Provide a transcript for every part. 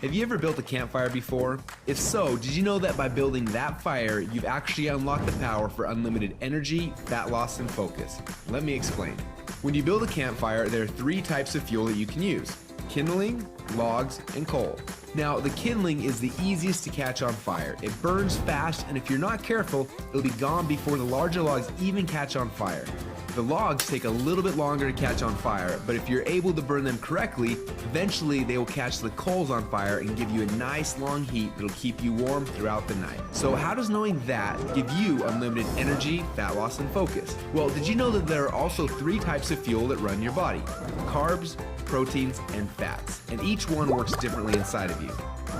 Have you ever built a campfire before? If so, did you know that by building that fire, you've actually unlocked the power for unlimited energy, fat loss, and focus? Let me explain. When you build a campfire, there are 3 types of fuel that you can use: kindling, logs, and coal. Now, the kindling is the easiest to catch on fire. It burns fast, and if you're not careful, it'll be gone before the larger logs even catch on fire. The logs take a little bit longer to catch on fire, but if you're able to burn them correctly, eventually they will catch the coals on fire and give you a nice long heat that'll keep you warm throughout the night. So how does knowing that give you unlimited energy, fat loss, and focus? Well, did you know that there are also 3 types of fuel that run your body? Carbs, proteins, and fats, and each one works differently inside of you.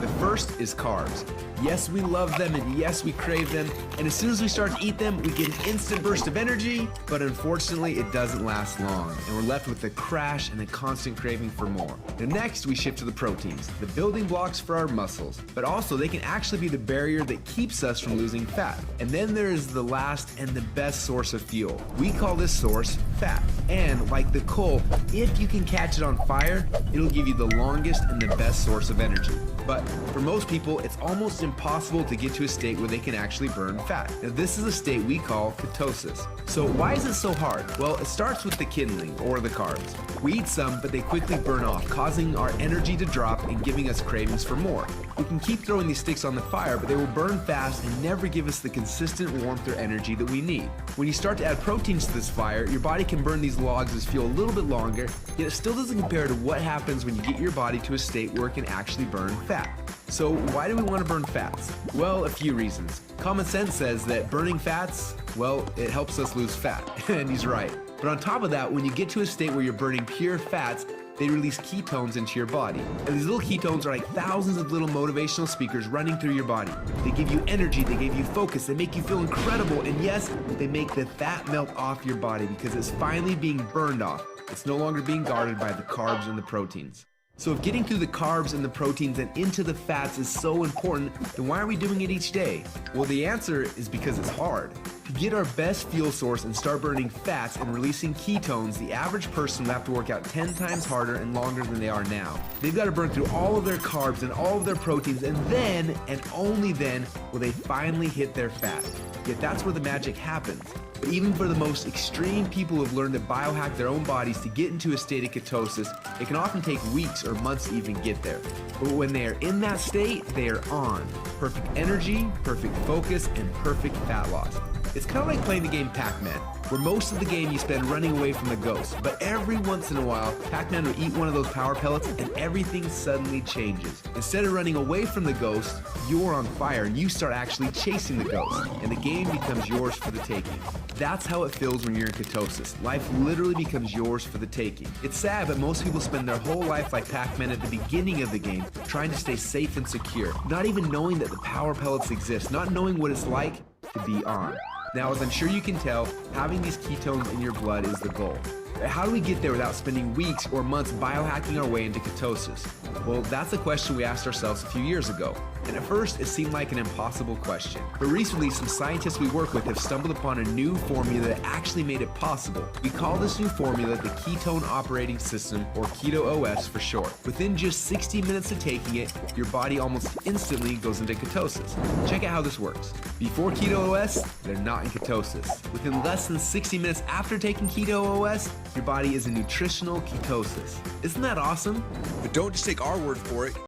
The first is carbs. Yes, we love them, and yes, we crave them, and as soon as we start to eat them, we get an instant burst of energy, but unfortunately, it doesn't last long, and we're left with a crash and a constant craving for more. And next, we shift to the proteins, the building blocks for our muscles, but also they can actually be the barrier that keeps us from losing fat. And then there is the last and the best source of fuel. We call this source fat, and like the coal, if you can catch it on fire, it'll give you the longest and the best source of energy. But for most people, it's almost impossible to get to a state where they can actually burn fat. Now, this is a state we call ketosis. So why is it so hard? Well, it starts with the kindling, or the carbs. We eat some, but they quickly burn off, causing our energy to drop and giving us cravings for more. We can keep throwing these sticks on the fire, but they will burn fast and never give us the consistent warmth or energy that we need. When you start to add proteins to this fire, your body can burn these logs as fuel a little bit longer, yet it still doesn't compare to what happens when you get your body to a state where it can actually burn fat. So why do we want to burn fats? Well, a few reasons. Common sense says that burning fats, well, it helps us lose fat, and he's right. But on top of that, when you get to a state where you're burning pure fats, they release ketones into your body. And these little ketones are like thousands of little motivational speakers running through your body. They give you energy, they give you focus, they make you feel incredible, and yes, they make the fat melt off your body because it's finally being burned off. It's no longer being guarded by the carbs and the proteins. So if getting through the carbs and the proteins and into the fats is so important, then why are we doing it each day? Well, the answer is because it's hard. To get our best fuel source and start burning fats and releasing ketones, the average person will have to work out 10 times harder and longer than they are now. They've got to burn through all of their carbs and all of their proteins, and then, and only then, will they finally hit their fat. Yet that's where the magic happens. But even for the most extreme people who have learned to biohack their own bodies to get into a state of ketosis, it can often take weeks or months to even get there. But when they are in that state, they are on. Perfect energy, perfect focus, and perfect fat loss. It's kind of like playing the game Pac-Man, where most of the game you spend running away from the ghost, but every once in a while, Pac-Man will eat one of those power pellets and everything suddenly changes. Instead of running away from the ghost, you're on fire and you start actually chasing the ghost, and the game becomes yours for the taking. That's how it feels when you're in ketosis. Life literally becomes yours for the taking. It's sad, but most people spend their whole life like Pac-Man at the beginning of the game, trying to stay safe and secure, not even knowing that the power pellets exist, not knowing what it's like to be on. Now, as I'm sure you can tell, having these ketones in your blood is the goal. But how do we get there without spending weeks or months biohacking our way into ketosis? Well, that's a question we asked ourselves a few years ago. And at first, it seemed like an impossible question. But recently, some scientists we work with have stumbled upon a new formula that actually made it possible. We call this new formula the Ketone Operating System, or Keto OS for short. Within just 60 minutes of taking it, your body almost instantly goes into ketosis. Check out how this works. Before Keto OS, they're not in ketosis. Within less than 60 minutes after taking Keto OS, your body is in nutritional ketosis. Isn't that awesome? But don't just take our word for it.